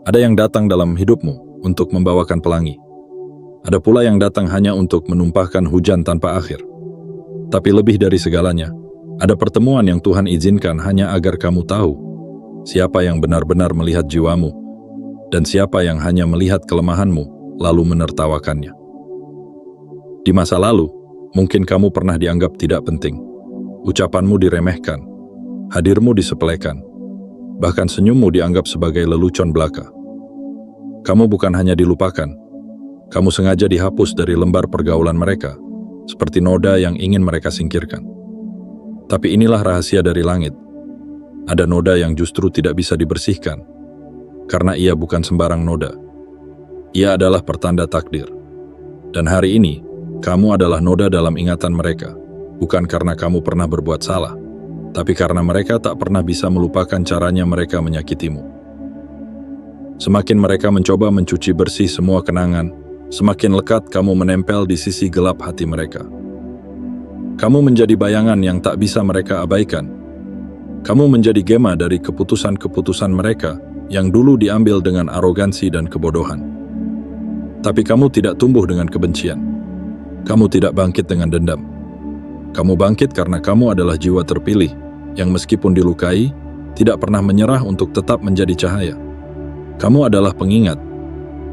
Ada yang datang dalam hidupmu untuk membawakan pelangi. Ada pula yang datang hanya untuk menumpahkan hujan tanpa akhir. Tapi lebih dari segalanya, ada pertemuan yang Tuhan izinkan hanya agar kamu tahu siapa yang benar-benar melihat jiwamu dan siapa yang hanya melihat kelemahanmu lalu menertawakannya. Di masa lalu, mungkin kamu pernah dianggap tidak penting. Ucapanmu diremehkan, hadirmu disepelekan, bahkan senyummu dianggap sebagai lelucon belaka. Kamu bukan hanya dilupakan, kamu sengaja dihapus dari lembar pergaulan mereka, seperti noda yang ingin mereka singkirkan. Tapi inilah rahasia dari langit. Ada noda yang justru tidak bisa dibersihkan, karena ia bukan sembarang noda. Ia adalah pertanda takdir. Dan hari ini, kamu adalah noda dalam ingatan mereka, bukan karena kamu pernah berbuat salah, tapi karena mereka tak pernah bisa melupakan caranya mereka menyakitimu. Semakin mereka mencoba mencuci bersih semua kenangan, semakin lekat kamu menempel di sisi gelap hati mereka. Kamu menjadi bayangan yang tak bisa mereka abaikan. Kamu menjadi gema dari keputusan-keputusan mereka yang dulu diambil dengan arogansi dan kebodohan. Tapi kamu tidak tumbuh dengan kebencian. Kamu tidak bangkit dengan dendam. Kamu bangkit karena kamu adalah jiwa terpilih yang meskipun dilukai, tidak pernah menyerah untuk tetap menjadi cahaya. Kamu adalah pengingat,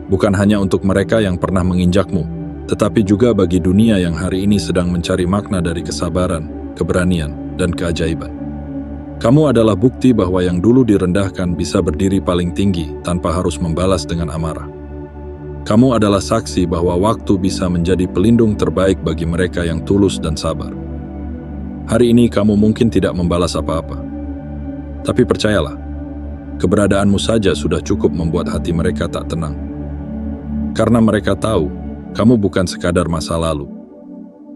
bukan hanya untuk mereka yang pernah menginjakmu, tetapi juga bagi dunia yang hari ini sedang mencari makna dari kesabaran, keberanian, dan keajaiban. Kamu adalah bukti bahwa yang dulu direndahkan bisa berdiri paling tinggi tanpa harus membalas dengan amarah. Kamu adalah saksi bahwa waktu bisa menjadi pelindung terbaik bagi mereka yang tulus dan sabar. Hari ini kamu mungkin tidak membalas apa-apa. Tapi percayalah, keberadaanmu saja sudah cukup membuat hati mereka tak tenang. Karena mereka tahu, kamu bukan sekadar masa lalu.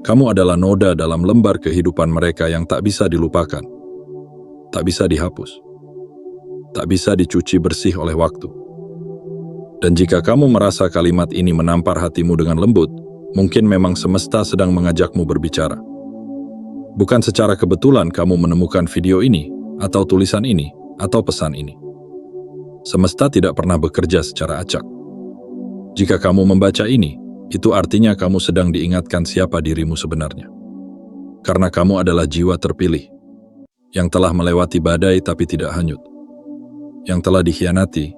Kamu adalah noda dalam lembar kehidupan mereka yang tak bisa dilupakan, tak bisa dihapus, tak bisa dicuci bersih oleh waktu. Dan jika kamu merasa kalimat ini menampar hatimu dengan lembut, mungkin memang semesta sedang mengajakmu berbicara. Bukan secara kebetulan kamu menemukan video ini, atau tulisan ini, atau pesan ini. Semesta tidak pernah bekerja secara acak. Jika kamu membaca ini, itu artinya kamu sedang diingatkan siapa dirimu sebenarnya. Karena kamu adalah jiwa terpilih, yang telah melewati badai tapi tidak hanyut, yang telah dikhianati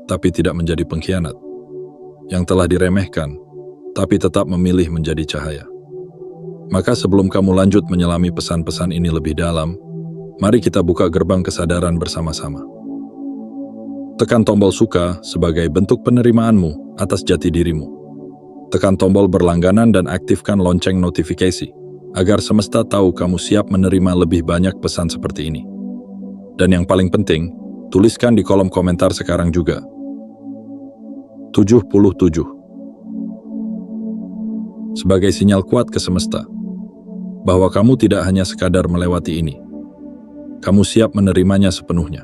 tapi tidak menjadi pengkhianat, yang telah diremehkan tapi tetap memilih menjadi cahaya. Maka sebelum kamu lanjut menyelami pesan-pesan ini lebih dalam, mari kita buka gerbang kesadaran bersama-sama. Tekan tombol suka sebagai bentuk penerimaanmu atas jati dirimu. Tekan tombol berlangganan dan aktifkan lonceng notifikasi, agar semesta tahu kamu siap menerima lebih banyak pesan seperti ini. Dan yang paling penting, tuliskan di kolom komentar sekarang juga. 77. Sebagai sinyal kuat ke semesta, bahwa kamu tidak hanya sekadar melewati ini. Kamu siap menerimanya sepenuhnya.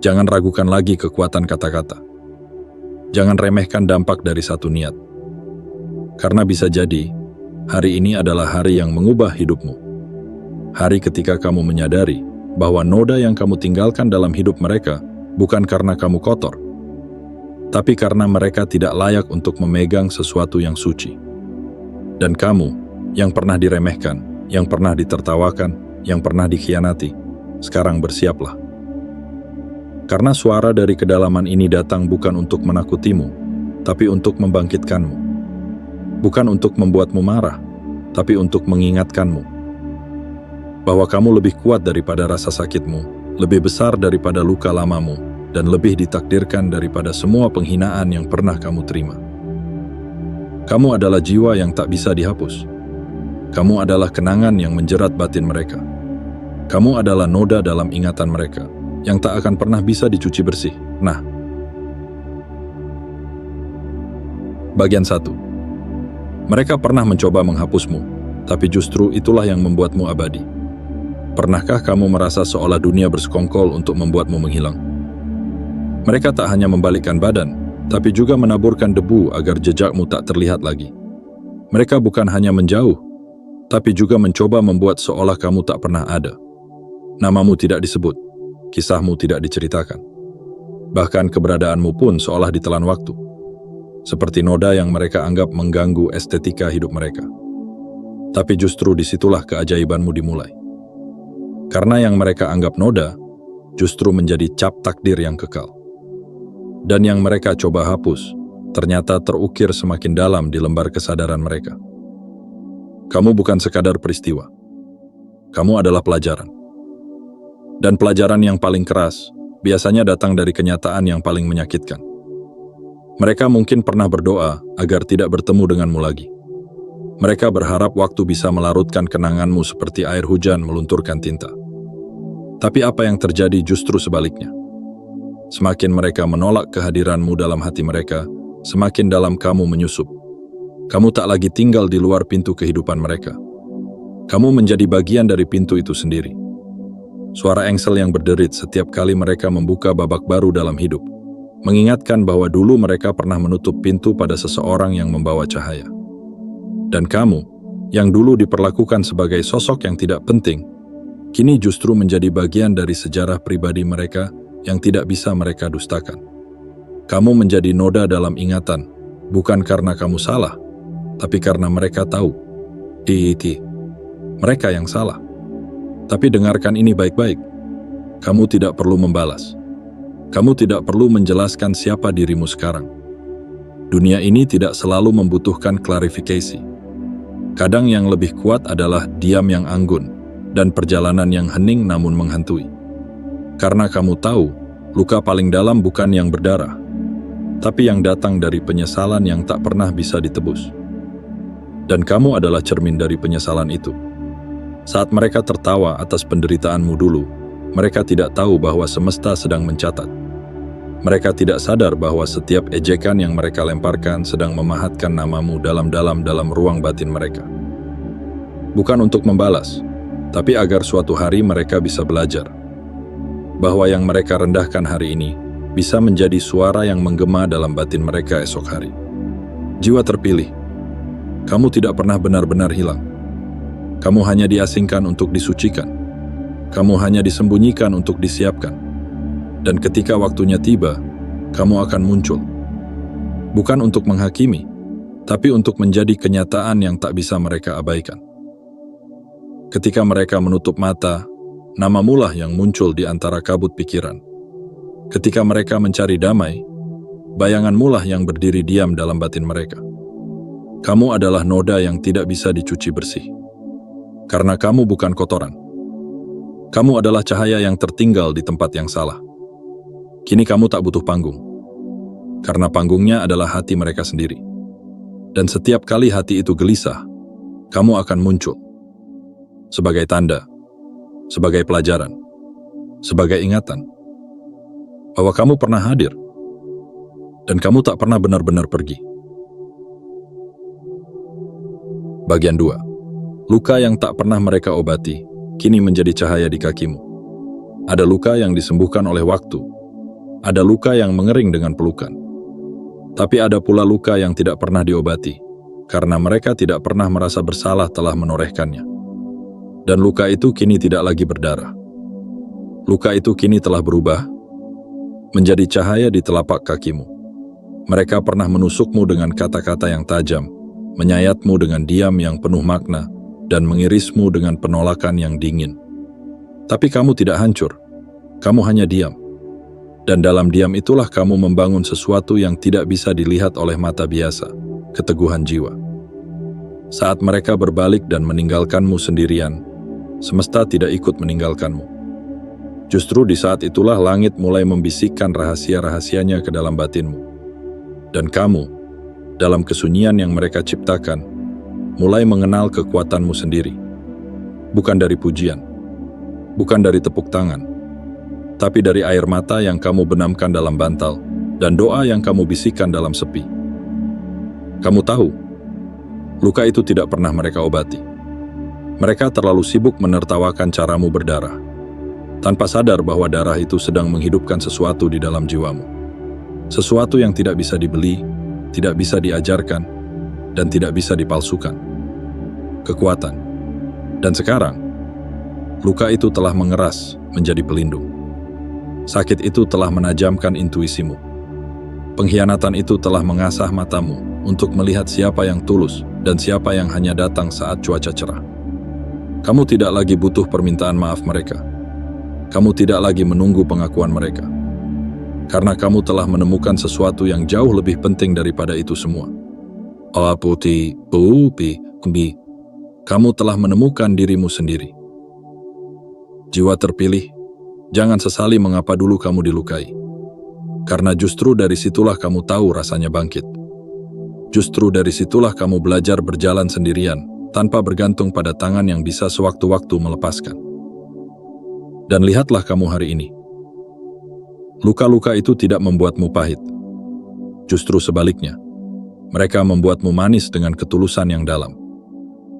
Jangan ragukan lagi kekuatan kata-kata. Jangan remehkan dampak dari satu niat. Karena bisa jadi, hari ini adalah hari yang mengubah hidupmu. Hari ketika kamu menyadari bahwa noda yang kamu tinggalkan dalam hidup mereka bukan karena kamu kotor, tapi karena mereka tidak layak untuk memegang sesuatu yang suci. Dan kamu, yang pernah diremehkan, yang pernah ditertawakan, yang pernah dikhianati, sekarang bersiaplah. Karena suara dari kedalaman ini datang bukan untuk menakutimu, tapi untuk membangkitkanmu. Bukan untuk membuatmu marah, tapi untuk mengingatkanmu. Bahwa kamu lebih kuat daripada rasa sakitmu, lebih besar daripada luka lamamu, dan lebih ditakdirkan daripada semua penghinaan yang pernah kamu terima. Kamu adalah jiwa yang tak bisa dihapus. Kamu adalah kenangan yang menjerat batin mereka. Kamu adalah noda dalam ingatan mereka, yang tak akan pernah bisa dicuci bersih. Nah, bagian 1. Mereka pernah mencoba menghapusmu, tapi justru itulah yang membuatmu abadi. Pernahkah kamu merasa seolah dunia bersekongkol untuk membuatmu menghilang? Mereka tak hanya membalikkan badan, tapi juga menaburkan debu agar jejakmu tak terlihat lagi. Mereka bukan hanya menjauh, tapi juga mencoba membuat seolah kamu tak pernah ada. Namamu tidak disebut, kisahmu tidak diceritakan. Bahkan keberadaanmu pun seolah ditelan waktu, seperti noda yang mereka anggap mengganggu estetika hidup mereka. Tapi justru disitulah keajaibanmu dimulai. Karena yang mereka anggap noda, justru menjadi cap takdir yang kekal. Dan yang mereka coba hapus, ternyata terukir semakin dalam di lembar kesadaran mereka. Kamu bukan sekadar peristiwa. Kamu adalah pelajaran. Dan pelajaran yang paling keras biasanya datang dari kenyataan yang paling menyakitkan. Mereka mungkin pernah berdoa agar tidak bertemu denganmu lagi. Mereka berharap waktu bisa melarutkan kenanganmu seperti air hujan melunturkan tinta. Tapi apa yang terjadi justru sebaliknya. Semakin mereka menolak kehadiranmu dalam hati mereka, semakin dalam kamu menyusup. Kamu tak lagi tinggal di luar pintu kehidupan mereka. Kamu menjadi bagian dari pintu itu sendiri. Suara engsel yang berderit setiap kali mereka membuka babak baru dalam hidup, mengingatkan bahwa dulu mereka pernah menutup pintu pada seseorang yang membawa cahaya. Dan kamu, yang dulu diperlakukan sebagai sosok yang tidak penting, kini justru menjadi bagian dari sejarah pribadi mereka yang tidak bisa mereka dustakan. Kamu menjadi noda dalam ingatan, bukan karena kamu salah, tapi karena mereka tahu, mereka yang salah. Tapi dengarkan ini baik-baik, kamu tidak perlu membalas. Kamu tidak perlu menjelaskan siapa dirimu sekarang. Dunia ini tidak selalu membutuhkan klarifikasi. Kadang yang lebih kuat adalah diam yang anggun dan perjalanan yang hening namun menghantui. Karena kamu tahu, luka paling dalam bukan yang berdarah, tapi yang datang dari penyesalan yang tak pernah bisa ditebus. Dan kamu adalah cermin dari penyesalan itu. Saat mereka tertawa atas penderitaanmu dulu, mereka tidak tahu bahwa semesta sedang mencatat. Mereka tidak sadar bahwa setiap ejekan yang mereka lemparkan sedang memahatkan namamu dalam ruang batin mereka. Bukan untuk membalas, tapi agar suatu hari mereka bisa belajar bahwa yang mereka rendahkan hari ini bisa menjadi suara yang menggema dalam batin mereka esok hari. Jiwa terpilih, kamu tidak pernah benar-benar hilang. Kamu hanya diasingkan untuk disucikan. Kamu hanya disembunyikan untuk disiapkan. Dan ketika waktunya tiba, kamu akan muncul. Bukan untuk menghakimi, tapi untuk menjadi kenyataan yang tak bisa mereka abaikan. Ketika mereka menutup mata, namamulah yang muncul di antara kabut pikiran. Ketika mereka mencari damai, bayanganmulah yang berdiri diam dalam batin mereka. Kamu adalah noda yang tidak bisa dicuci bersih. Karena kamu bukan kotoran. Kamu adalah cahaya yang tertinggal di tempat yang salah. Kini kamu tak butuh panggung, karena panggungnya adalah hati mereka sendiri. Dan setiap kali hati itu gelisah, kamu akan muncul. Sebagai tanda, sebagai pelajaran, sebagai ingatan, bahwa kamu pernah hadir, dan kamu tak pernah benar-benar pergi. Bagian 2. Luka yang tak pernah mereka obati, kini menjadi cahaya di kakimu. Ada luka yang disembuhkan oleh waktu. Ada luka yang mengering dengan pelukan. Tapi ada pula luka yang tidak pernah diobati, karena mereka tidak pernah merasa bersalah telah menorehkannya. Dan luka itu kini tidak lagi berdarah. Luka itu kini telah berubah, menjadi cahaya di telapak kakimu. Mereka pernah menusukmu dengan kata-kata yang tajam, menyayatmu dengan diam yang penuh makna, dan mengirismu dengan penolakan yang dingin. Tapi kamu tidak hancur, kamu hanya diam. Dan dalam diam itulah kamu membangun sesuatu yang tidak bisa dilihat oleh mata biasa, keteguhan jiwa. Saat mereka berbalik dan meninggalkanmu sendirian, semesta tidak ikut meninggalkanmu. Justru di saat itulah langit mulai membisikkan rahasia-rahasianya ke dalam batinmu. Dan kamu, dalam kesunyian yang mereka ciptakan, mulai mengenal kekuatanmu sendiri. Bukan dari pujian, bukan dari tepuk tangan, tapi dari air mata yang kamu benamkan dalam bantal dan doa yang kamu bisikkan dalam sepi. Kamu tahu, luka itu tidak pernah mereka obati. Mereka terlalu sibuk menertawakan caramu berdarah, tanpa sadar bahwa darah itu sedang menghidupkan sesuatu di dalam jiwamu. Sesuatu yang tidak bisa dibeli, tidak bisa diajarkan, dan tidak bisa dipalsukan. Kekuatan. Dan sekarang, luka itu telah mengeras menjadi pelindung. Sakit itu telah menajamkan intuisimu. Pengkhianatan itu telah mengasah matamu untuk melihat siapa yang tulus dan siapa yang hanya datang saat cuaca cerah. Kamu tidak lagi butuh permintaan maaf mereka. Kamu tidak lagi menunggu pengakuan mereka. Karena kamu telah menemukan sesuatu yang jauh lebih penting daripada itu semua. Kamu telah menemukan dirimu sendiri. Jiwa terpilih, jangan sesali mengapa dulu kamu dilukai. Karena justru dari situlah kamu tahu rasanya bangkit. Justru dari situlah kamu belajar berjalan sendirian, tanpa bergantung pada tangan yang bisa sewaktu-waktu melepaskan. Dan lihatlah kamu hari ini. Luka-luka itu tidak membuatmu pahit. Justru sebaliknya, mereka membuatmu manis dengan ketulusan yang dalam.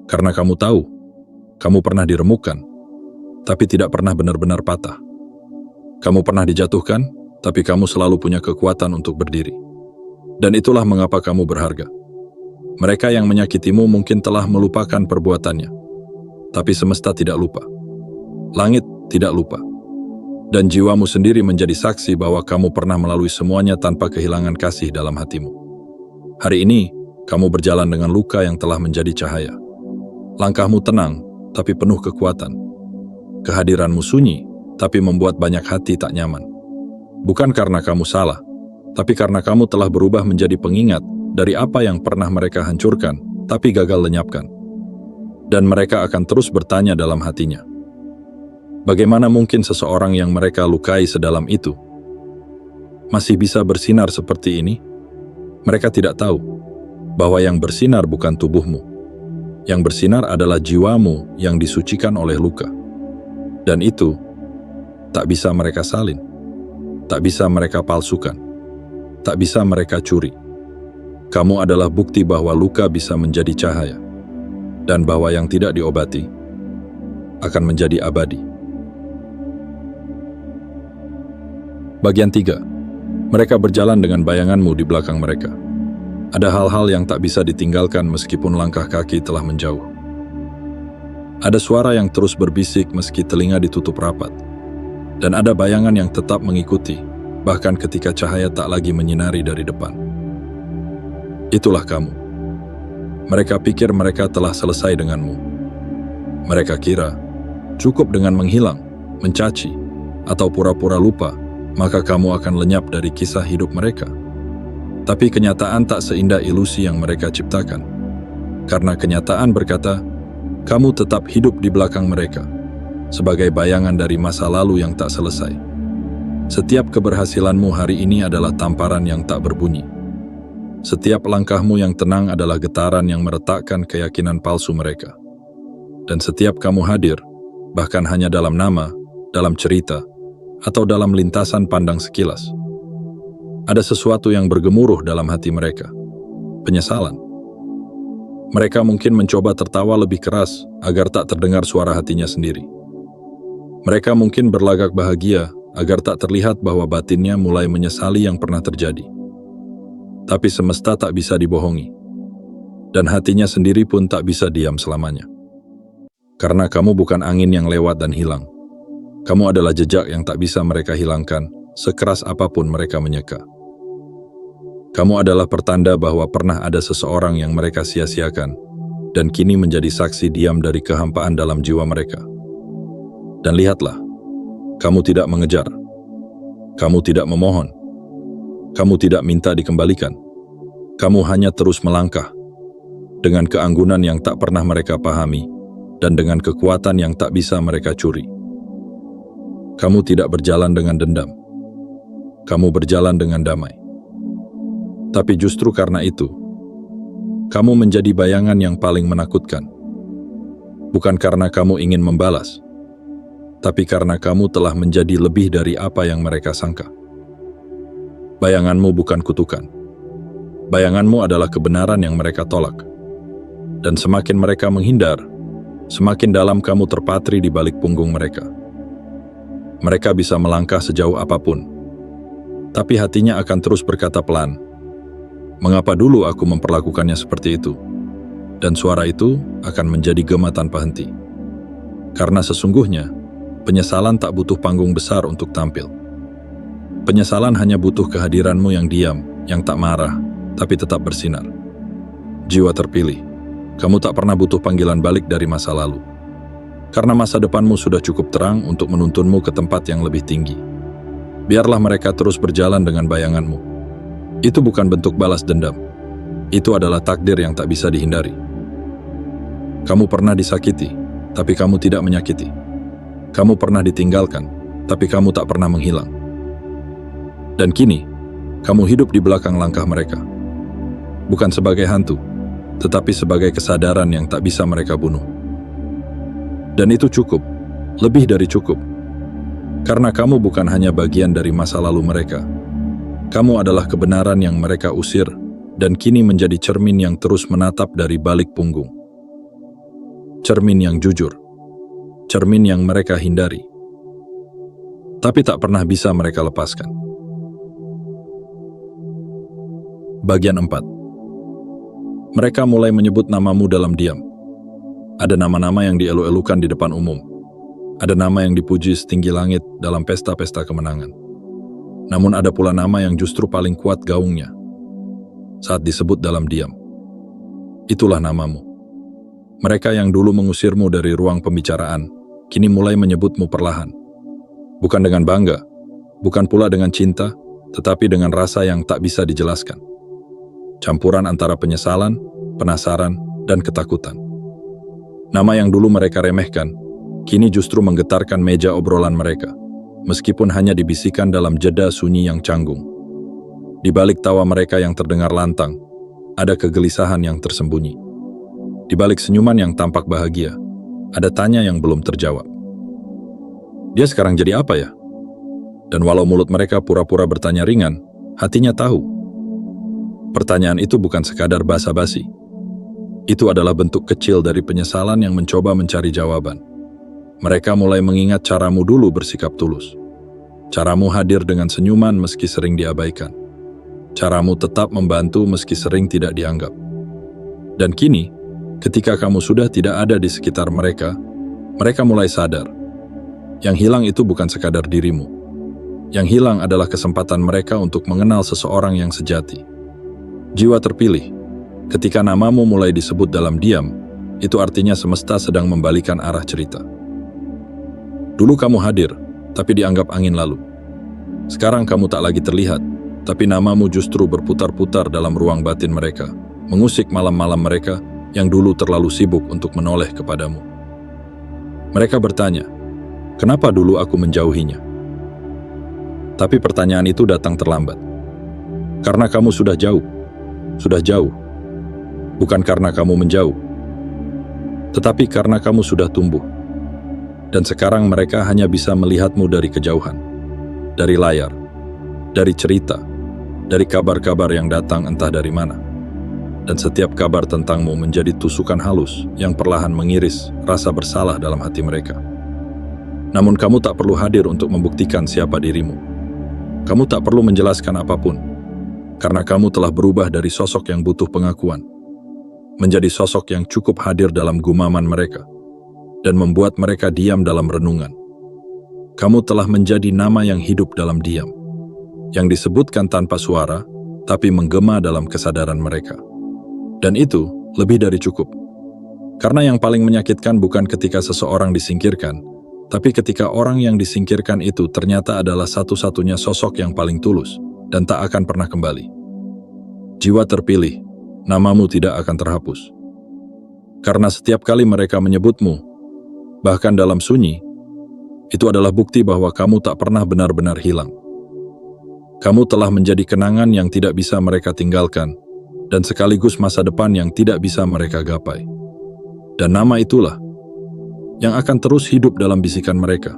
Karena kamu tahu, kamu pernah diremukkan, tapi tidak pernah benar-benar patah. Kamu pernah dijatuhkan, tapi kamu selalu punya kekuatan untuk berdiri. Dan itulah mengapa kamu berharga. Mereka yang menyakitimu mungkin telah melupakan perbuatannya, tapi semesta tidak lupa. Langit tidak lupa. Dan jiwamu sendiri menjadi saksi bahwa kamu pernah melalui semuanya tanpa kehilangan kasih dalam hatimu. Hari ini, kamu berjalan dengan luka yang telah menjadi cahaya. Langkahmu tenang, tapi penuh kekuatan. Kehadiranmu sunyi, tapi membuat banyak hati tak nyaman. Bukan karena kamu salah, tapi karena kamu telah berubah menjadi pengingat dari apa yang pernah mereka hancurkan, tapi gagal lenyapkan. Dan mereka akan terus bertanya dalam hatinya. Bagaimana mungkin seseorang yang mereka lukai sedalam itu masih bisa bersinar seperti ini? Mereka tidak tahu bahwa yang bersinar bukan tubuhmu. Yang bersinar adalah jiwamu yang disucikan oleh luka. Dan itu tak bisa mereka salin, tak bisa mereka palsukan, tak bisa mereka curi. Kamu adalah bukti bahwa luka bisa menjadi cahaya, dan bahwa yang tidak diobati akan menjadi abadi. Bagian 3. Mereka berjalan dengan bayanganmu di belakang mereka. Ada hal-hal yang tak bisa ditinggalkan meskipun langkah kaki telah menjauh. Ada suara yang terus berbisik meski telinga ditutup rapat. Dan ada bayangan yang tetap mengikuti, bahkan ketika cahaya tak lagi menyinari dari depan. Itulah kamu. Mereka pikir mereka telah selesai denganmu. Mereka kira cukup dengan menghilang, mencaci, atau pura-pura lupa, maka kamu akan lenyap dari kisah hidup mereka. Tapi kenyataan tak seindah ilusi yang mereka ciptakan. Karena kenyataan berkata, kamu tetap hidup di belakang mereka, sebagai bayangan dari masa lalu yang tak selesai. Setiap keberhasilanmu hari ini adalah tamparan yang tak berbunyi. Setiap langkahmu yang tenang adalah getaran yang meretakkan keyakinan palsu mereka. Dan setiap kamu hadir, bahkan hanya dalam nama, dalam cerita, atau dalam lintasan pandang sekilas, ada sesuatu yang bergemuruh dalam hati mereka. Penyesalan. Mereka mungkin mencoba tertawa lebih keras agar tak terdengar suara hatinya sendiri. Mereka mungkin berlagak bahagia agar tak terlihat bahwa batinnya mulai menyesali yang pernah terjadi. Tapi semesta tak bisa dibohongi. Dan hatinya sendiri pun tak bisa diam selamanya. Karena kamu bukan angin yang lewat dan hilang. Kamu adalah jejak yang tak bisa mereka hilangkan, sekeras apapun mereka menyeka. Kamu adalah pertanda bahwa pernah ada seseorang yang mereka sia-siakan, dan kini menjadi saksi diam dari kehampaan dalam jiwa mereka. Dan lihatlah, kamu tidak mengejar, kamu tidak memohon, kamu tidak minta dikembalikan, kamu hanya terus melangkah, dengan keanggunan yang tak pernah mereka pahami, dan dengan kekuatan yang tak bisa mereka curi. Kamu tidak berjalan dengan dendam, kamu berjalan dengan damai. Tapi justru karena itu, kamu menjadi bayangan yang paling menakutkan. Bukan karena kamu ingin membalas, tapi karena kamu telah menjadi lebih dari apa yang mereka sangka. Bayanganmu bukan kutukan. Bayanganmu adalah kebenaran yang mereka tolak. Dan semakin mereka menghindar, semakin dalam kamu terpatri di balik punggung mereka. Mereka bisa melangkah sejauh apapun, tapi hatinya akan terus berkata pelan, "Mengapa dulu aku memperlakukannya seperti itu?" Dan suara itu akan menjadi gema tanpa henti. Karena sesungguhnya, penyesalan tak butuh panggung besar untuk tampil. Penyesalan hanya butuh kehadiranmu yang diam, yang tak marah, tapi tetap bersinar. Jiwa terpilih, kamu tak pernah butuh panggilan balik dari masa lalu. Karena masa depanmu sudah cukup terang untuk menuntunmu ke tempat yang lebih tinggi. Biarlah mereka terus berjalan dengan bayanganmu. Itu bukan bentuk balas dendam. Itu adalah takdir yang tak bisa dihindari. Kamu pernah disakiti, tapi kamu tidak menyakiti. Kamu pernah ditinggalkan, tapi kamu tak pernah menghilang. Dan kini, kamu hidup di belakang langkah mereka. Bukan sebagai hantu, tetapi sebagai kesadaran yang tak bisa mereka bunuh. Dan itu cukup, lebih dari cukup. Karena kamu bukan hanya bagian dari masa lalu mereka. Kamu adalah kebenaran yang mereka usir, dan kini menjadi cermin yang terus menatap dari balik punggung. Cermin yang jujur. Cermin yang mereka hindari. Tapi tak pernah bisa mereka lepaskan. Bagian 4. Mereka mulai menyebut namamu dalam diam. Ada nama-nama yang dielu-elukan di depan umum. Ada nama yang dipuji setinggi langit dalam pesta-pesta kemenangan. Namun ada pula nama yang justru paling kuat gaungnya saat disebut dalam diam. Itulah namamu. Mereka yang dulu mengusirmu dari ruang pembicaraan, kini mulai menyebutmu perlahan. Bukan dengan bangga, bukan pula dengan cinta, tetapi dengan rasa yang tak bisa dijelaskan. Campuran antara penyesalan, penasaran, dan ketakutan. Nama yang dulu mereka remehkan, kini justru menggetarkan meja obrolan mereka, meskipun hanya dibisikkan dalam jeda sunyi yang canggung. Di balik tawa mereka yang terdengar lantang, ada kegelisahan yang tersembunyi. Di balik senyuman yang tampak bahagia, ada tanya yang belum terjawab. Dia sekarang jadi apa ya? Dan walau mulut mereka pura-pura bertanya ringan, hatinya tahu. Pertanyaan itu bukan sekadar basa-basi. Itu adalah bentuk kecil dari penyesalan yang mencoba mencari jawaban. Mereka mulai mengingat caramu dulu bersikap tulus. Caramu hadir dengan senyuman meski sering diabaikan. Caramu tetap membantu meski sering tidak dianggap. Dan kini, ketika kamu sudah tidak ada di sekitar mereka, mereka mulai sadar. Yang hilang itu bukan sekadar dirimu. Yang hilang adalah kesempatan mereka untuk mengenal seseorang yang sejati. Jiwa terpilih, ketika namamu mulai disebut dalam diam, itu artinya semesta sedang membalikan arah cerita. Dulu kamu hadir, tapi dianggap angin lalu. Sekarang kamu tak lagi terlihat, tapi namamu justru berputar-putar dalam ruang batin mereka, mengusik malam-malam mereka yang dulu terlalu sibuk untuk menoleh kepadamu. Mereka bertanya, kenapa dulu aku menjauhinya? Tapi pertanyaan itu datang terlambat. Karena kamu sudah jauh. Sudah jauh, bukan karena kamu menjauh, tetapi karena kamu sudah tumbuh. Dan sekarang mereka hanya bisa melihatmu dari kejauhan, dari layar, dari cerita, dari kabar-kabar yang datang entah dari mana. Dan setiap kabar tentangmu menjadi tusukan halus yang perlahan mengiris rasa bersalah dalam hati mereka. Namun kamu tak perlu hadir untuk membuktikan siapa dirimu. Kamu tak perlu menjelaskan apapun. Karena kamu telah berubah dari sosok yang butuh pengakuan, menjadi sosok yang cukup hadir dalam gumaman mereka, dan membuat mereka diam dalam renungan. Kamu telah menjadi nama yang hidup dalam diam, yang disebutkan tanpa suara, tapi menggema dalam kesadaran mereka. Dan itu lebih dari cukup. Karena yang paling menyakitkan bukan ketika seseorang disingkirkan, tapi ketika orang yang disingkirkan itu ternyata adalah satu-satunya sosok yang paling tulus, dan tak akan pernah kembali. Jiwa terpilih, namamu tidak akan terhapus. Karena setiap kali mereka menyebutmu, bahkan dalam sunyi, itu adalah bukti bahwa kamu tak pernah benar-benar hilang. Kamu telah menjadi kenangan yang tidak bisa mereka tinggalkan, dan sekaligus masa depan yang tidak bisa mereka gapai. Dan nama itulah yang akan terus hidup dalam bisikan mereka,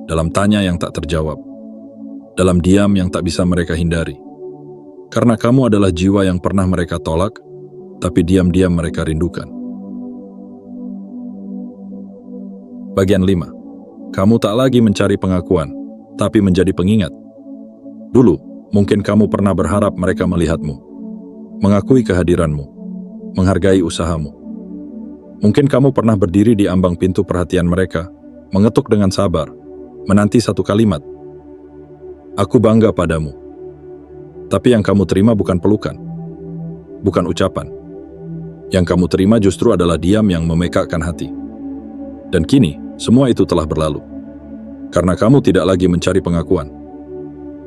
dalam tanya yang tak terjawab, dalam diam yang tak bisa mereka hindari. Karena kamu adalah jiwa yang pernah mereka tolak, tapi diam-diam mereka rindukan. Bagian 5. Kamu tak lagi mencari pengakuan, tapi menjadi pengingat. Dulu, mungkin kamu pernah berharap mereka melihatmu, mengakui kehadiranmu, menghargai usahamu. Mungkin kamu pernah berdiri di ambang pintu perhatian mereka, mengetuk dengan sabar, menanti satu kalimat. Aku bangga padamu. Tapi yang kamu terima bukan pelukan, bukan ucapan. Yang kamu terima justru adalah diam yang memekakkan hati. Dan kini, semua itu telah berlalu. Karena kamu tidak lagi mencari pengakuan.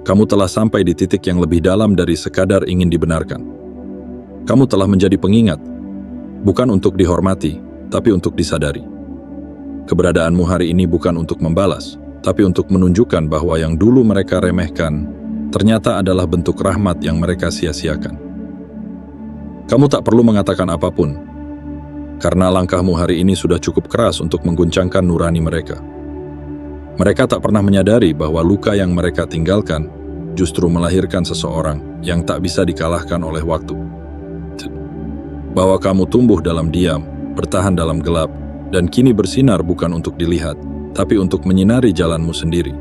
Kamu telah sampai di titik yang lebih dalam dari sekadar ingin dibenarkan. Kamu telah menjadi pengingat, bukan untuk dihormati, tapi untuk disadari. Keberadaanmu hari ini bukan untuk membalas, tapi untuk menunjukkan bahwa yang dulu mereka remehkan, ternyata adalah bentuk rahmat yang mereka sia-siakan. Kamu tak perlu mengatakan apapun, karena langkahmu hari ini sudah cukup keras untuk mengguncangkan nurani mereka. Mereka tak pernah menyadari bahwa luka yang mereka tinggalkan justru melahirkan seseorang yang tak bisa dikalahkan oleh waktu. Bahwa kamu tumbuh dalam diam, bertahan dalam gelap, dan kini bersinar bukan untuk dilihat, tapi untuk menyinari jalanmu sendiri.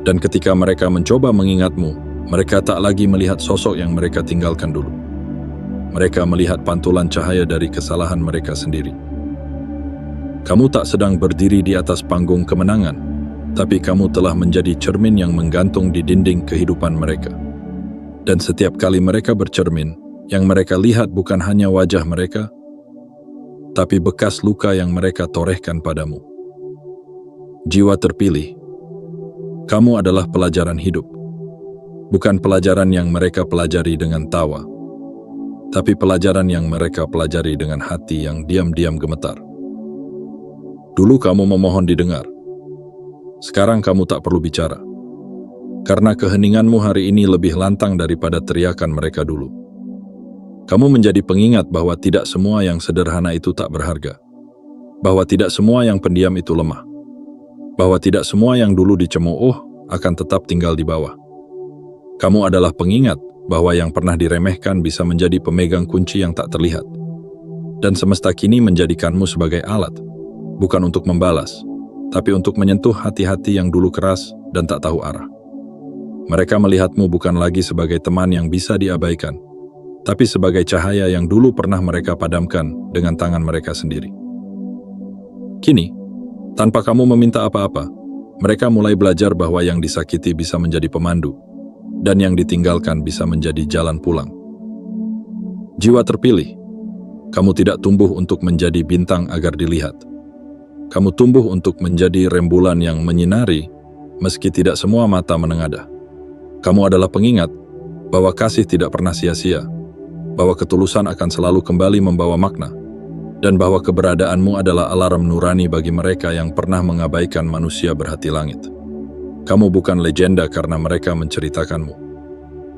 Dan ketika mereka mencoba mengingatmu, mereka tak lagi melihat sosok yang mereka tinggalkan dulu. Mereka melihat pantulan cahaya dari kesalahan mereka sendiri. Kamu tak sedang berdiri di atas panggung kemenangan, tapi kamu telah menjadi cermin yang menggantung di dinding kehidupan mereka. Dan setiap kali mereka bercermin, yang mereka lihat bukan hanya wajah mereka, tapi bekas luka yang mereka torehkan padamu. Jiwa terpilih, kamu adalah pelajaran hidup. Bukan pelajaran yang mereka pelajari dengan tawa, tapi pelajaran yang mereka pelajari dengan hati yang diam-diam gemetar. Dulu kamu memohon didengar. Sekarang kamu tak perlu bicara. Karena keheninganmu hari ini lebih lantang daripada teriakan mereka dulu. Kamu menjadi pengingat bahwa tidak semua yang sederhana itu tak berharga. Bahwa tidak semua yang pendiam itu lemah. Bahwa tidak semua yang dulu dicemooh akan tetap tinggal di bawah. Kamu adalah pengingat bahwa yang pernah diremehkan bisa menjadi pemegang kunci yang tak terlihat. Dan semesta kini menjadikanmu sebagai alat, bukan untuk membalas, tapi untuk menyentuh hati-hati yang dulu keras dan tak tahu arah. Mereka melihatmu bukan lagi sebagai teman yang bisa diabaikan, tapi sebagai cahaya yang dulu pernah mereka padamkan dengan tangan mereka sendiri. Kini, tanpa kamu meminta apa-apa, mereka mulai belajar bahwa yang disakiti bisa menjadi pemandu, dan yang ditinggalkan bisa menjadi jalan pulang. Jiwa terpilih, kamu tidak tumbuh untuk menjadi bintang agar dilihat. Kamu tumbuh untuk menjadi rembulan yang menyinari, meski tidak semua mata menengadah. Kamu adalah pengingat bahwa kasih tidak pernah sia-sia, bahwa ketulusan akan selalu kembali membawa makna, dan bahwa keberadaanmu adalah alarm nurani bagi mereka yang pernah mengabaikan manusia berhati langit. Kamu bukan legenda karena mereka menceritakanmu.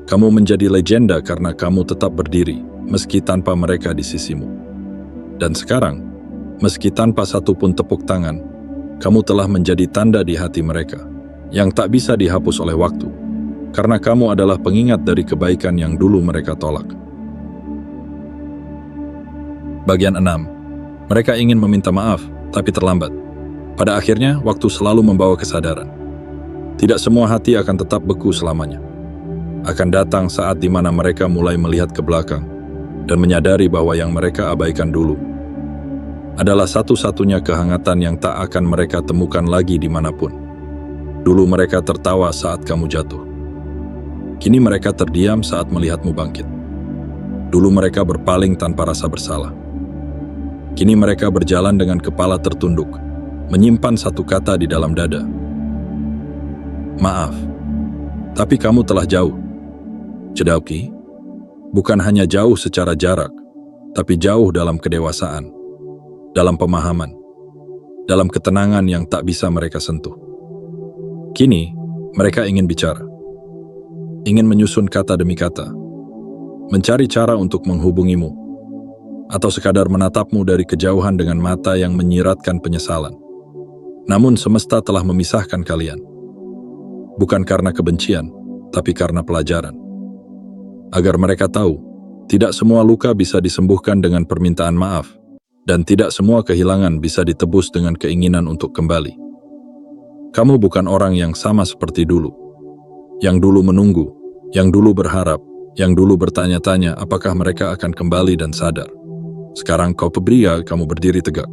Kamu menjadi legenda karena kamu tetap berdiri, meski tanpa mereka di sisimu. Dan sekarang, meski tanpa satupun tepuk tangan, kamu telah menjadi tanda di hati mereka, yang tak bisa dihapus oleh waktu, karena kamu adalah pengingat dari kebaikan yang dulu mereka tolak. Bagian 6. Mereka ingin meminta maaf, tapi terlambat. Pada akhirnya, waktu selalu membawa kesadaran. Tidak semua hati akan tetap beku selamanya. Akan datang saat di mana mereka mulai melihat ke belakang dan menyadari bahwa yang mereka abaikan dulu adalah satu-satunya kehangatan yang tak akan mereka temukan lagi dimanapun. Dulu mereka tertawa saat kamu jatuh. Kini mereka terdiam saat melihatmu bangkit. Dulu mereka berpaling tanpa rasa bersalah. Kini mereka berjalan dengan kepala tertunduk, menyimpan satu kata di dalam dada. Maaf, tapi kamu telah jauh. Jedauki, bukan hanya jauh secara jarak, tapi jauh dalam kedewasaan, dalam pemahaman, dalam ketenangan yang tak bisa mereka sentuh. Kini, mereka ingin bicara. Ingin menyusun kata demi kata, mencari cara untuk menghubungimu, atau sekadar menatapmu dari kejauhan dengan mata yang menyiratkan penyesalan. Namun semesta telah memisahkan kalian. Bukan karena kebencian, tapi karena pelajaran. Agar mereka tahu, tidak semua luka bisa disembuhkan dengan permintaan maaf, dan tidak semua kehilangan bisa ditebus dengan keinginan untuk kembali. Kamu bukan orang yang sama seperti dulu. Yang dulu menunggu, yang dulu berharap, yang dulu bertanya-tanya apakah mereka akan kembali dan sadar. Sekarang kau pria, kamu berdiri tegak.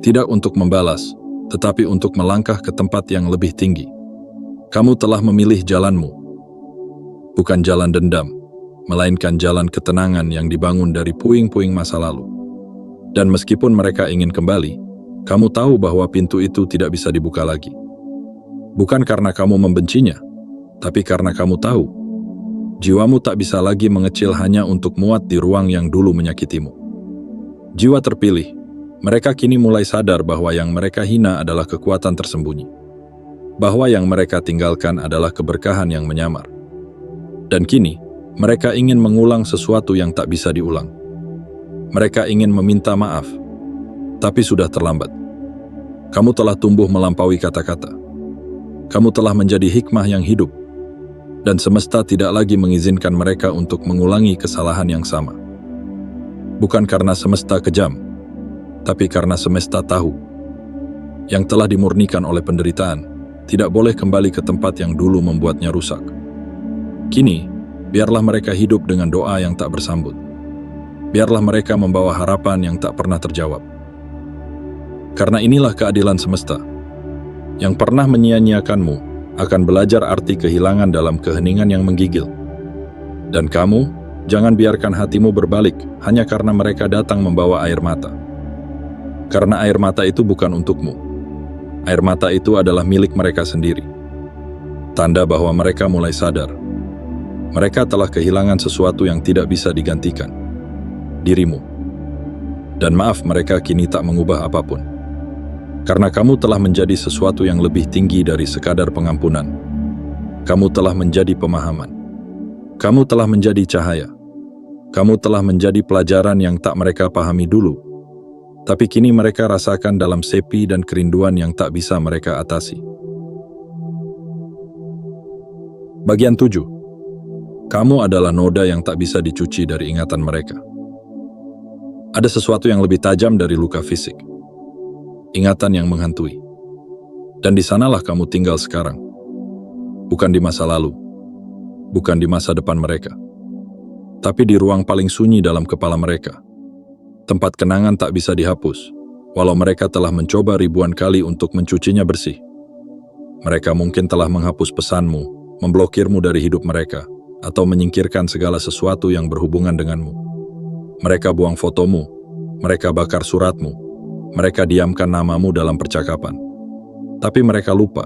Tidak untuk membalas, tetapi untuk melangkah ke tempat yang lebih tinggi. Kamu telah memilih jalanmu, bukan jalan dendam, melainkan jalan ketenangan yang dibangun dari puing-puing masa lalu. Dan meskipun mereka ingin kembali, kamu tahu bahwa pintu itu tidak bisa dibuka lagi. Bukan karena kamu membencinya, tapi karena kamu tahu, jiwamu tak bisa lagi mengecil hanya untuk muat di ruang yang dulu menyakitimu. Jiwa terpilih, mereka kini mulai sadar bahwa yang mereka hina adalah kekuatan tersembunyi. Bahwa yang mereka tinggalkan adalah keberkahan yang menyamar. Dan kini, mereka ingin mengulang sesuatu yang tak bisa diulang. Mereka ingin meminta maaf, tapi sudah terlambat. Kamu telah tumbuh melampaui kata-kata. Kamu telah menjadi hikmah yang hidup, dan semesta tidak lagi mengizinkan mereka untuk mengulangi kesalahan yang sama. Bukan karena semesta kejam, tapi karena semesta tahu. Yang telah dimurnikan oleh penderitaan, tidak boleh kembali ke tempat yang dulu membuatnya rusak. Kini, biarlah mereka hidup dengan doa yang tak bersambut. Biarlah mereka membawa harapan yang tak pernah terjawab. Karena inilah keadilan semesta. Yang pernah menyia-nyiakanmu akan belajar arti kehilangan dalam keheningan yang menggigil. Dan kamu, jangan biarkan hatimu berbalik hanya karena mereka datang membawa air mata. Karena air mata itu bukan untukmu. Air mata itu adalah milik mereka sendiri. Tanda bahwa mereka mulai sadar. Mereka telah kehilangan sesuatu yang tidak bisa digantikan. Dirimu. Dan maaf, mereka kini tak mengubah apapun. Karena kamu telah menjadi sesuatu yang lebih tinggi dari sekadar pengampunan. Kamu telah menjadi pemahaman. Kamu telah menjadi cahaya. Kamu telah menjadi pelajaran yang tak mereka pahami dulu. Tapi kini mereka rasakan dalam sepi dan kerinduan yang tak bisa mereka atasi. Bagian 7. Kamu adalah noda yang tak bisa dicuci dari ingatan mereka. Ada sesuatu yang lebih tajam dari luka fisik. Ingatan yang menghantui. Dan di sanalah kamu tinggal sekarang. Bukan di masa lalu. Bukan di masa depan mereka. Tapi di ruang paling sunyi dalam kepala mereka. Tempat kenangan tak bisa dihapus, walau mereka telah mencoba ribuan kali untuk mencucinya bersih. Mereka mungkin telah menghapus pesanmu, memblokirmu dari hidup mereka, atau menyingkirkan segala sesuatu yang berhubungan denganmu. Mereka buang fotomu, mereka bakar suratmu, mereka diamkan namamu dalam percakapan. Tapi mereka lupa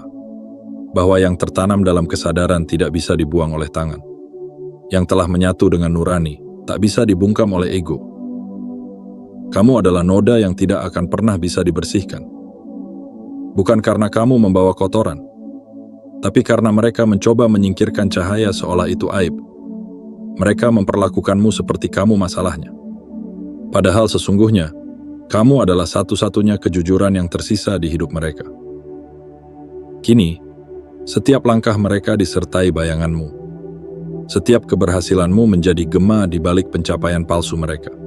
bahwa yang tertanam dalam kesadaran tidak bisa dibuang oleh tangan. Yang telah menyatu dengan nurani, tak bisa dibungkam oleh ego. Kamu adalah noda yang tidak akan pernah bisa dibersihkan. Bukan karena kamu membawa kotoran, tapi karena mereka mencoba menyingkirkan cahaya seolah itu aib. Mereka memperlakukanmu seperti kamu masalahnya. Padahal sesungguhnya, kamu adalah satu-satunya kejujuran yang tersisa di hidup mereka. Kini, setiap langkah mereka disertai bayanganmu. Setiap keberhasilanmu menjadi gema di balik pencapaian palsu mereka.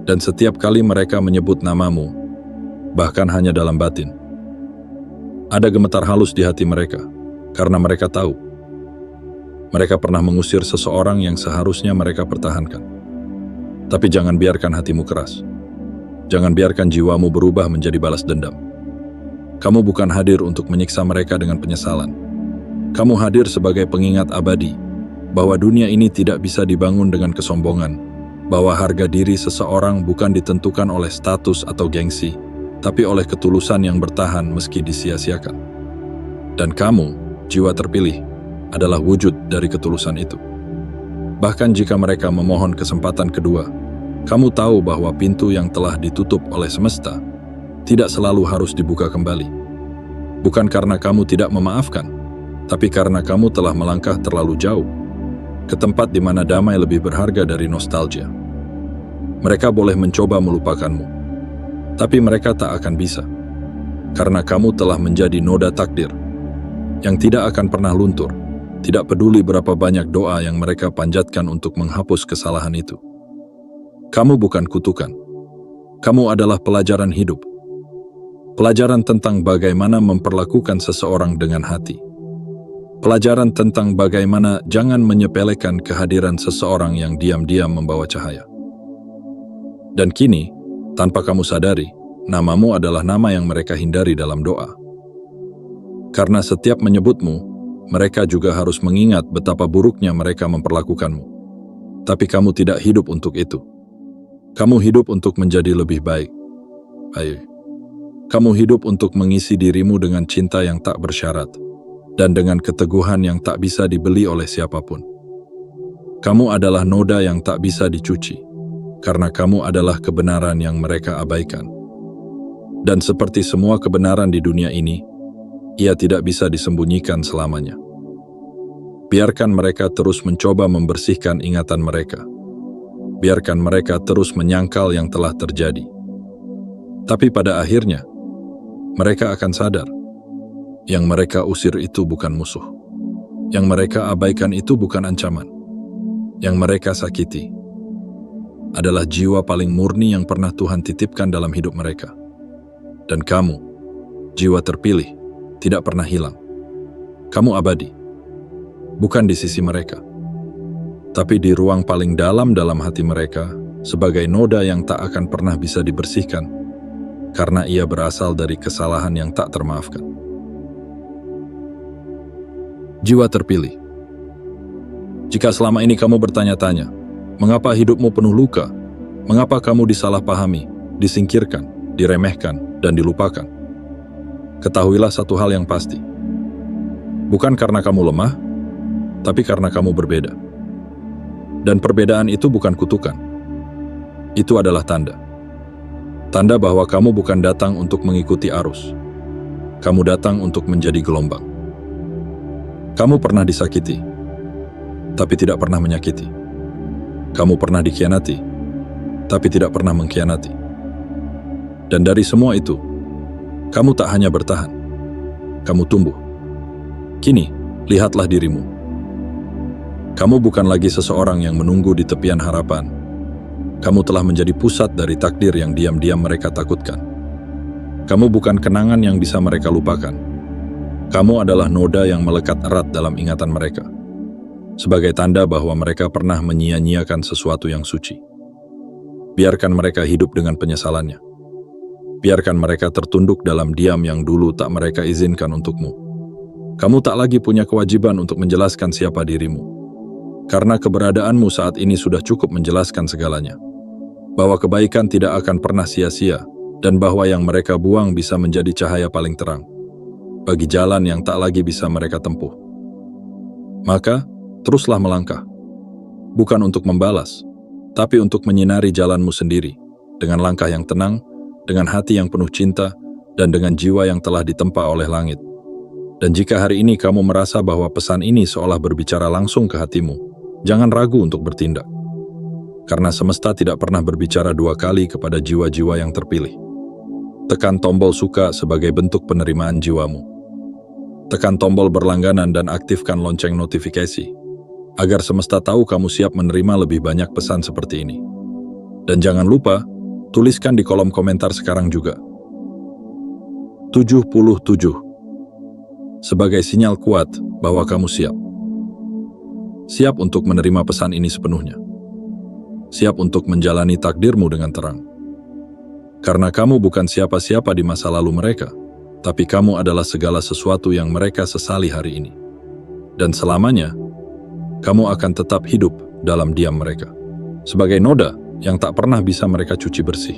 Dan setiap kali mereka menyebut namamu, bahkan hanya dalam batin, ada gemetar halus di hati mereka, karena mereka tahu. Mereka pernah mengusir seseorang yang seharusnya mereka pertahankan. Tapi jangan biarkan hatimu keras. Jangan biarkan jiwamu berubah menjadi balas dendam. Kamu bukan hadir untuk menyiksa mereka dengan penyesalan. Kamu hadir sebagai pengingat abadi, bahwa dunia ini tidak bisa dibangun dengan kesombongan, bahwa harga diri seseorang bukan ditentukan oleh status atau gengsi, tapi oleh ketulusan yang bertahan meski disia-siakan. Dan kamu, jiwa terpilih, adalah wujud dari ketulusan itu. Bahkan jika mereka memohon kesempatan kedua, kamu tahu bahwa pintu yang telah ditutup oleh semesta tidak selalu harus dibuka kembali. Bukan karena kamu tidak memaafkan, tapi karena kamu telah melangkah terlalu jauh, ke tempat di mana damai lebih berharga dari nostalgia. Mereka boleh mencoba melupakanmu, tapi mereka tak akan bisa, karena kamu telah menjadi noda takdir, yang tidak akan pernah luntur, tidak peduli berapa banyak doa yang mereka panjatkan untuk menghapus kesalahan itu. Kamu bukan kutukan, kamu adalah pelajaran hidup, pelajaran tentang bagaimana memperlakukan seseorang dengan hati, pelajaran tentang bagaimana jangan menyepelekan kehadiran seseorang yang diam-diam membawa cahaya. Dan kini, tanpa kamu sadari, namamu adalah nama yang mereka hindari dalam doa. Karena setiap menyebutmu, mereka juga harus mengingat betapa buruknya mereka memperlakukanmu. Tapi kamu tidak hidup untuk itu. Kamu hidup untuk menjadi lebih baik. Kamu hidup untuk mengisi dirimu dengan cinta yang tak bersyarat dan dengan keteguhan yang tak bisa dibeli oleh siapapun. Kamu adalah noda yang tak bisa dicuci, karena kamu adalah kebenaran yang mereka abaikan. Dan seperti semua kebenaran di dunia ini, ia tidak bisa disembunyikan selamanya. Biarkan mereka terus mencoba membersihkan ingatan mereka. Biarkan mereka terus menyangkal yang telah terjadi. Tapi pada akhirnya, mereka akan sadar, yang mereka usir itu bukan musuh. Yang mereka abaikan itu bukan ancaman. Yang mereka sakiti adalah jiwa paling murni yang pernah Tuhan titipkan dalam hidup mereka. Dan kamu, jiwa terpilih, tidak pernah hilang. Kamu abadi, bukan di sisi mereka, tapi di ruang paling dalam hati mereka, sebagai noda yang tak akan pernah bisa dibersihkan, karena ia berasal dari kesalahan yang tak termaafkan. Jiwa terpilih. Jika selama ini kamu bertanya-tanya, mengapa hidupmu penuh luka? Mengapa kamu disalahpahami, disingkirkan, diremehkan, dan dilupakan? Ketahuilah satu hal yang pasti. Bukan karena kamu lemah, tapi karena kamu berbeda. Dan perbedaan itu bukan kutukan. Itu adalah tanda. Tanda bahwa kamu bukan datang untuk mengikuti arus. Kamu datang untuk menjadi gelombang. Kamu pernah disakiti, tapi tidak pernah menyakiti. Kamu pernah dikhianati, tapi tidak pernah mengkhianati. Dan dari semua itu, kamu tak hanya bertahan, kamu tumbuh. Kini, lihatlah dirimu. Kamu bukan lagi seseorang yang menunggu di tepian harapan. Kamu telah menjadi pusat dari takdir yang diam-diam mereka takutkan. Kamu bukan kenangan yang bisa mereka lupakan. Kamu adalah noda yang melekat erat dalam ingatan mereka, sebagai tanda bahwa mereka pernah menyia-nyiakan sesuatu yang suci. Biarkan mereka hidup dengan penyesalannya. Biarkan mereka tertunduk dalam diam yang dulu tak mereka izinkan untukmu. Kamu tak lagi punya kewajiban untuk menjelaskan siapa dirimu, karena keberadaanmu saat ini sudah cukup menjelaskan segalanya. Bahwa kebaikan tidak akan pernah sia-sia, dan bahwa yang mereka buang bisa menjadi cahaya paling terang bagi jalan yang tak lagi bisa mereka tempuh. Maka, teruslah melangkah, bukan untuk membalas, tapi untuk menyinari jalanmu sendiri, dengan langkah yang tenang, dengan hati yang penuh cinta, dan dengan jiwa yang telah ditempa oleh langit. Dan jika hari ini kamu merasa bahwa pesan ini seolah berbicara langsung ke hatimu, jangan ragu untuk bertindak. Karena semesta tidak pernah berbicara dua kali kepada jiwa-jiwa yang terpilih. Tekan tombol suka sebagai bentuk penerimaan jiwamu. Tekan tombol berlangganan dan aktifkan lonceng notifikasi, agar semesta tahu kamu siap menerima lebih banyak pesan seperti ini. Dan jangan lupa, tuliskan di kolom komentar sekarang juga. 77. Sebagai sinyal kuat bahwa kamu siap. Siap untuk menerima pesan ini sepenuhnya. Siap untuk menjalani takdirmu dengan terang. Karena kamu bukan siapa-siapa di masa lalu mereka, tapi kamu adalah segala sesuatu yang mereka sesali hari ini. Dan selamanya, kamu akan tetap hidup dalam diam mereka, sebagai noda yang tak pernah bisa mereka cuci bersih.